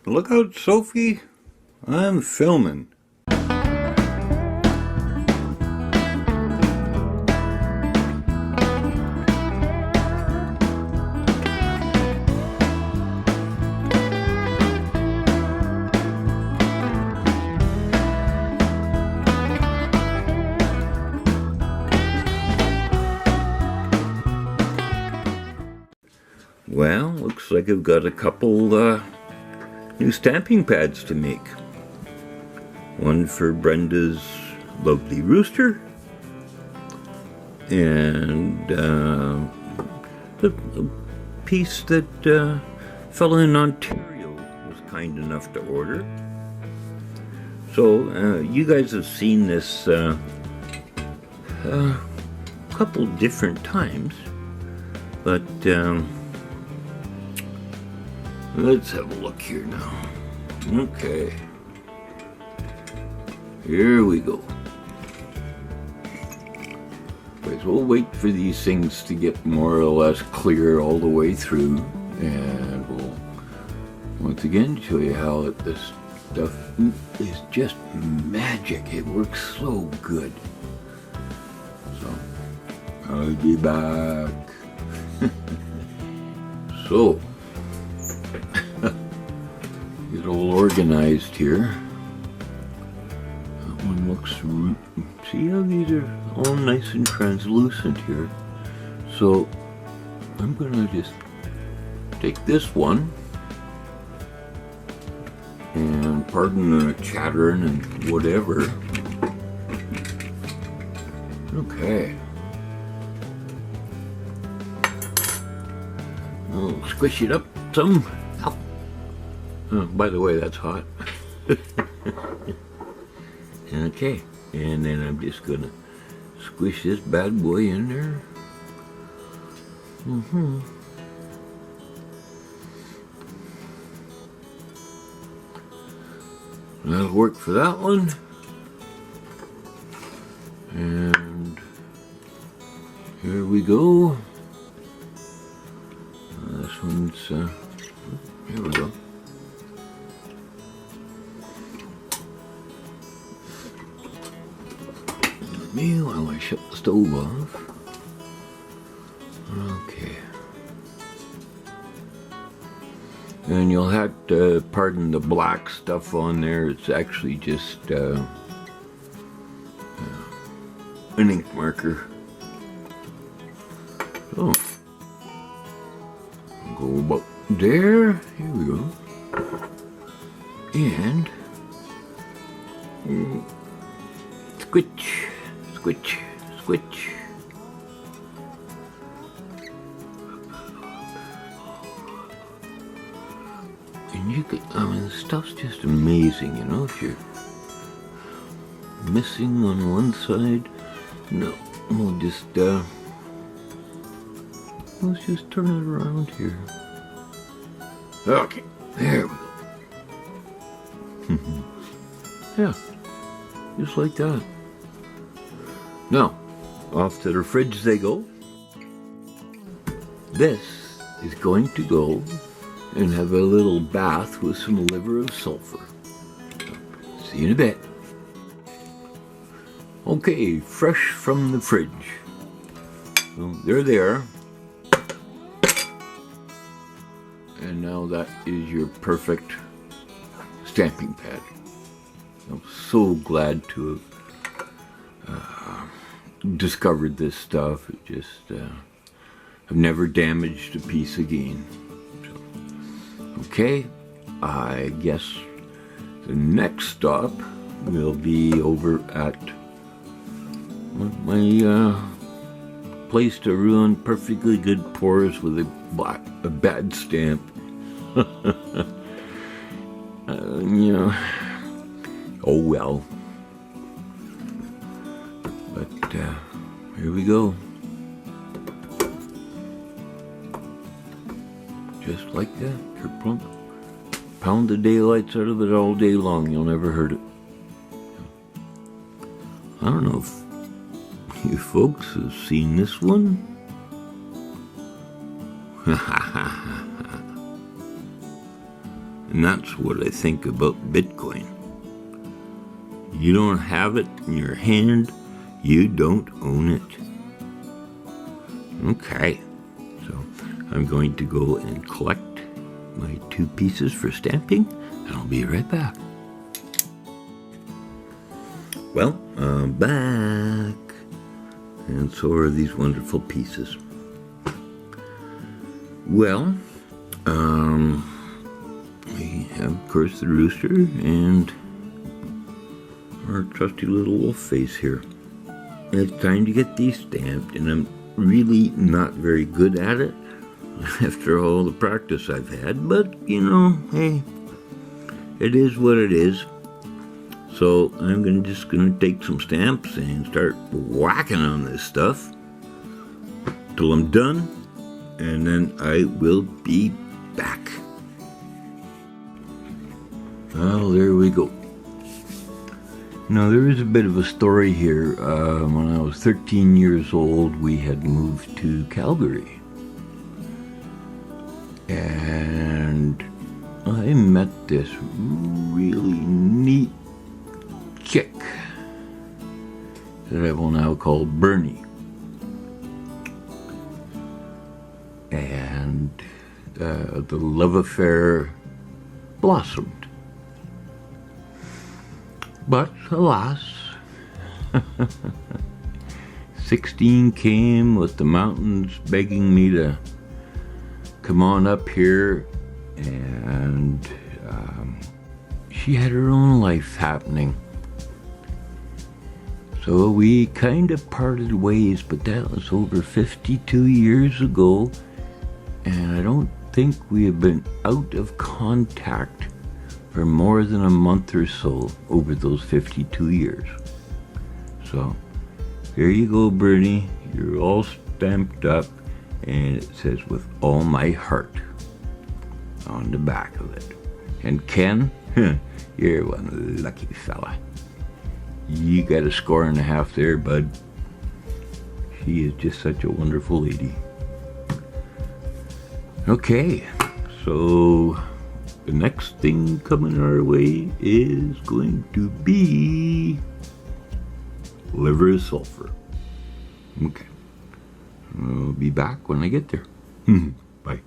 Look out, Sophie. I'm filming. Well, looks like I've got a couple new stamping pads to make. One for Brenda's lovely rooster, and a piece that a fellow in Ontario was kind enough to order. So you guys have seen this a couple different times, but let's have a look here now. Okay. Here we go. Okay, so we'll wait for these things to get more or less clear all the way through, and we'll once again show you how this stuff is just magic. It works so good. So, I'll be back. So, get all organized here. That one looks, see how these are all nice and translucent here. So I'm gonna just take this one, and pardon the chattering and whatever. Okay. I'll squish it up some. Oh, by the way, that's hot. Okay, and then I'm just gonna squish this bad boy in there. That'll work for that one. And here we go. This one's, here we go. Me while I shut the stove off. Okay. And you'll have to pardon the black stuff on there. It's actually just an ink marker. So, go about there. Here we go. And squitch. Squitch, squitch. And you could, I mean, the stuff's just amazing, you know, if you're missing on one side. No, we'll just, let's just turn it around here. Okay, there we go. Yeah, just like that. Now, off to the fridge they go. This is going to go and have a little bath with some liver of sulfur. See you in a bit. Okay, fresh from the fridge. So they're there. And now that is your perfect stamping pad. I'm so glad to have discovered this stuff. It just, I've never damaged a piece again. So, okay, I guess the next stop will be over at my place to ruin perfectly good pours with a bad stamp. You know, oh well. But here we go. Just like that, you're plump. Pound the daylights out of it all day long, you'll never hurt it. I don't know if you folks have seen this one. And that's what I think about Bitcoin. You don't have it in your hand, you don't own it. Okay, so I'm going to go and collect my 2 pieces for stamping, and I'll be right back. Well, I'm back, and so are these wonderful pieces. Well, we have, of course, the rooster and our trusty little wolf face here. It's time to get these stamped, and I'm really not very good at it after all the practice I've had, but hey, it is what it is. So I'm just gonna take some stamps and start whacking on this stuff till I'm done, and then I will be back. Well, there we go. Now, there is a bit of a story here. When I was 13 years old, we had moved to Calgary. And I met this really neat chick that I will now call Bernie. And the love affair blossomed. But alas, 16 came with the mountains begging me to come on up here, and she had her own life happening. So we kind of parted ways, but that was over 52 years ago, and I don't think we have been out of contact for more than a month or so over those 52 years. So here you go, Bernie. You're all stamped up, and it says "with all my heart" on the back of it. And Ken, you're one lucky fella. You got a 1.5 there, bud. She is just such a wonderful lady. Okay, so the next thing coming our way is going to be liver of sulfur. Okay. I'll be back when I get there. Bye.